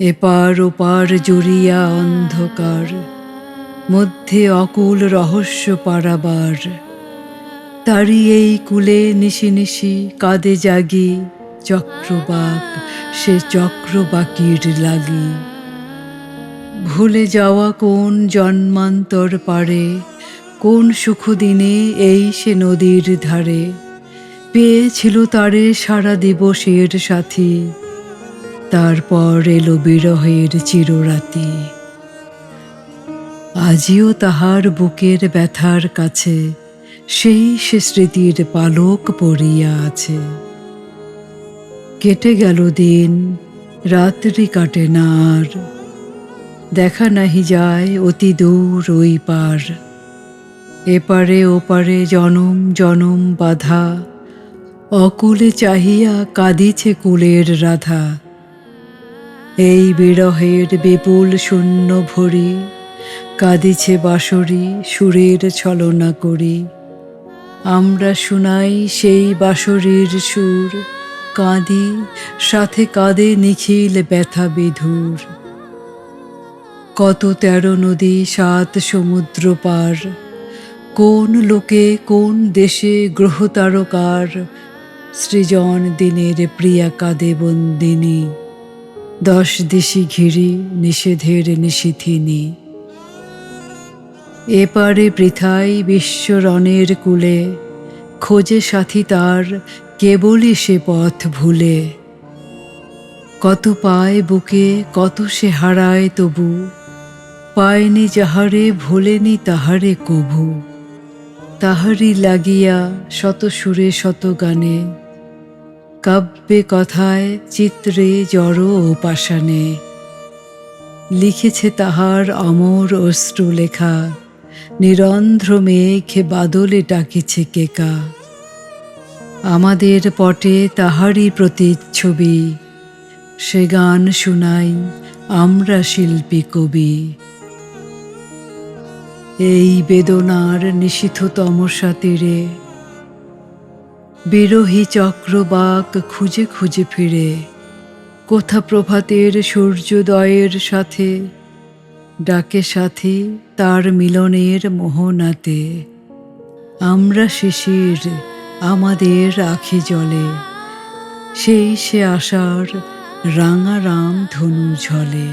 এপার ওপার জুড়িয়া অন্ধকার, মধ্যে অকুল রহস্য পারাবার। তারি এই কুলে নিশি নিশি কাঁদে জাগি, চক্রবাক সে চক্রবাকির লাগি। ভুলে যাওয়া কোন জন্মান্তর পারে, কোন সুখদিনে এই সে নদীর ধারে পেয়েছিল তারে সারা দিবসের সাথী। তারপর এলো বিরহের চিররাতি। আজিও তাহার বুকের ব্যথার কাছে সেই সে স্মৃতির পালক পড়িয়া আছে। কেটে গেল দিন, রাত্রি কাটে না আর, দেখা নাহি যায় অতি দূর ওই পার। এপারে ওপারে জনম জনম বাধা, অকুলে চাহিয়া কাঁদিছে কুলের রাধা। এই বিরহের বিপুল শূন্য ভরি, কাঁদিছে বাঁশরি সুরের ছলনা করি। আমরা শুনাই সেই বাঁশরির সুর, কাঁদি সাথে কাঁদে নিখিল ব্যথা বিধুর। কত 13 নদী 7 সমুদ্র পার, কোন লোকে কোন দেশে গ্রহ তারকার সৃজন দিনের প্রিয়া কাঁদে বন্দিনী। 10 দিশি ঘিরি নিষেধের নিশিথিনী। এপারে বৃথাই বিশ্বরণের কূলে, খোঁজে সাথী তার কেবলই সে পথ ভুলে। কত পায় বুকে কত সে হারায় তবু, পায়নি যাহারে ভোলেনি তাহারে কভু। তাহারি লাগিয়া শত সুরে শত গানে, কাব্যে কথায় চিত্রে জড় ও পাষাণে লিখেছে তাহার অমর অশ্রু লেখা। নিরন্ধ্র মেঘ বাদলে ডাকিছে কেকা। আমাদের পটে তাহারই প্রতিচ্ছবি, সে গান শুনাই আমরা শিল্পী কবি। এই বেদনার নিশীথ তমসা তীরে, বিরহী চক্রবাক খুঁজে খুঁজে ফিরে। কোথা প্রভাতের সূর্যোদয়ের সাথে, ডাকে সাথী তার মিলনের মোহনাতে। আমরা শিশির আমাদের আখি জলে, সেই সে আশার রাঙা রাম ধনু ঝলে।